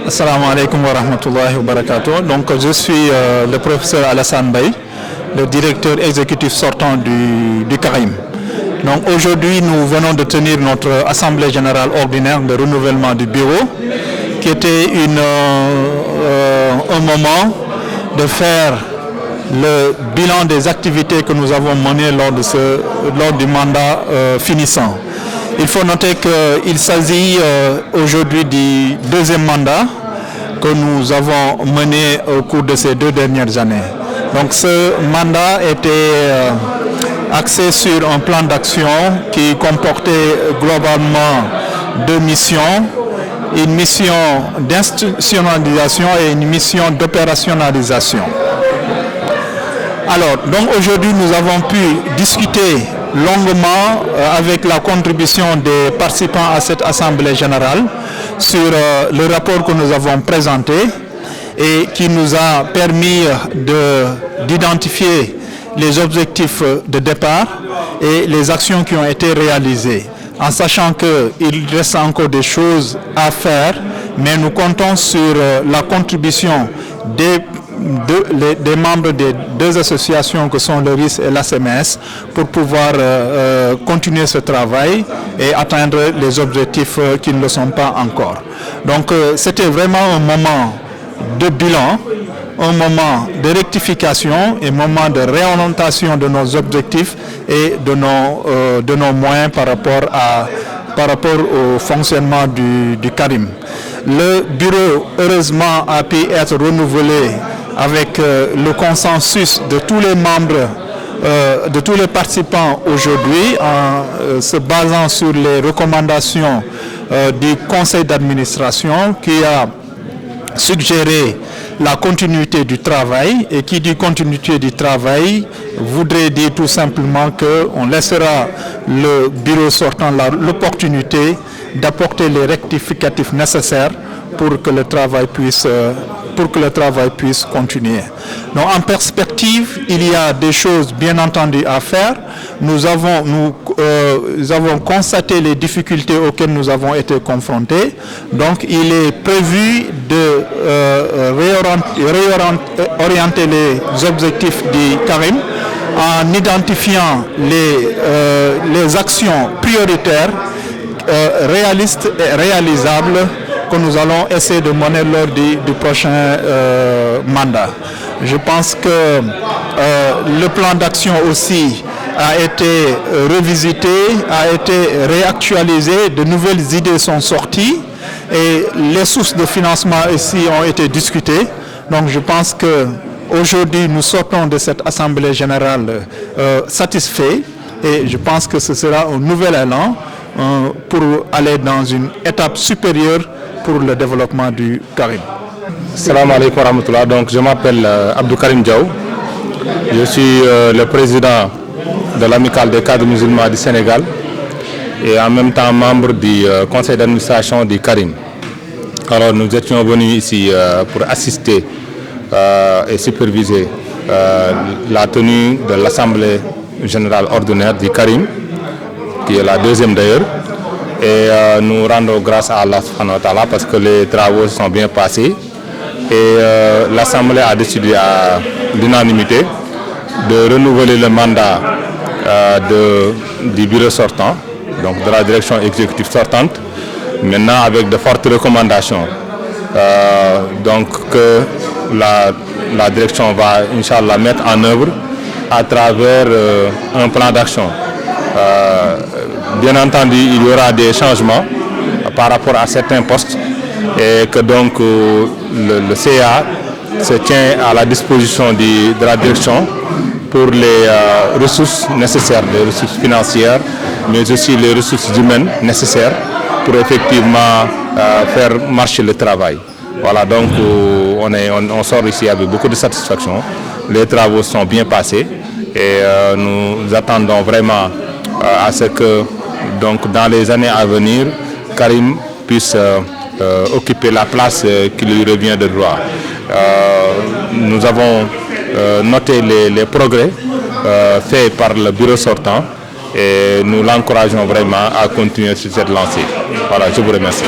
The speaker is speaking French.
Assalamu alaikum wa rahmatullahi wa barakatuh. Donc je suis le professeur Alassane Baye, le directeur exécutif sortant du CARIM. Donc aujourd'hui nous venons de tenir notre assemblée générale ordinaire de renouvellement du bureau, qui était un moment de faire le bilan des activités que nous avons menées lors du mandat finissant. Il faut noter qu'il s'agit aujourd'hui du deuxième mandat que nous avons mené au cours de ces 2 dernières années. Donc ce mandat était axé sur un plan d'action qui comportait globalement 2 missions, une mission d'institutionnalisation et une mission d'opérationnalisation. Alors, donc aujourd'hui nous avons pu discuter longuement avec la contribution des participants à cette assemblée générale sur le rapport que nous avons présenté et qui nous a permis d'identifier les objectifs de départ et les actions qui ont été réalisées, en sachant qu'il reste encore des choses à faire, mais nous comptons sur la contribution des membres des 2 associations que sont le RIS et l'ACMS pour pouvoir continuer ce travail et atteindre les objectifs qui ne le sont pas encore. Donc c'était vraiment un moment de bilan, un moment de rectification et un moment de réorientation de nos objectifs et de nos moyens par rapport au fonctionnement du CARIM. Le bureau, heureusement, a pu être renouvelé avec le consensus de tous les membres, de tous les participants aujourd'hui, en se basant sur les recommandations du conseil d'administration qui a suggéré la continuité du travail, et qui dit continuité du travail voudrait dire tout simplement qu'on laissera le bureau sortant l'opportunité d'apporter les rectificatifs nécessaires pour que le travail puisse continuer. Donc en perspective, il y a des choses bien entendu à faire. Nous avons constaté les difficultés auxquelles nous avons été confrontés. Donc il est prévu de réorienter les objectifs du CARIM en identifiant les actions prioritaires, réalistes et réalisables que nous allons essayer de mener lors du prochain mandat. Je pense que le plan d'action aussi a été revisité, a été réactualisé, de nouvelles idées sont sorties et les sources de financement ici ont été discutées. Donc je pense qu'aujourd'hui nous sortons de cette assemblée générale satisfaits, et je pense que ce sera un nouvel élan pour aller dans une étape supérieure pour le développement du CARIM. Salam alaikum wa rahmatullah. Donc je m'appelle Abdou Karim Diaw. Je suis le président de l'amicale des cadres musulmans du Sénégal et en même temps membre du conseil d'administration du CARIM. Alors nous étions venus ici pour assister et superviser la tenue de l'assemblée générale ordinaire du CARIM, qui est la 2e d'ailleurs. Et nous rendons grâce à Allah subhanahu wa ta'ala parce que les travaux sont bien passés. Et l'Assemblée a décidé à l'unanimité de renouveler le mandat du bureau sortant, donc de la direction exécutive sortante, maintenant avec de fortes recommandations. Donc que la direction va, Inch'Allah, mettre en œuvre à travers un plan d'action. Bien entendu, il y aura des changements par rapport à certains postes et que donc le CA se tient à la disposition de la direction pour les ressources nécessaires, les ressources financières, mais aussi les ressources humaines nécessaires pour effectivement faire marcher le travail. Voilà, donc on sort ici avec beaucoup de satisfaction. Les travaux sont bien passés et nous attendons vraiment à ce que donc, dans les années à venir, CARIM puisse occuper la place qui lui revient de droit. Nous avons noté les progrès faits par le bureau sortant et nous l'encourageons vraiment à continuer sur cette lancée. Voilà, je vous remercie.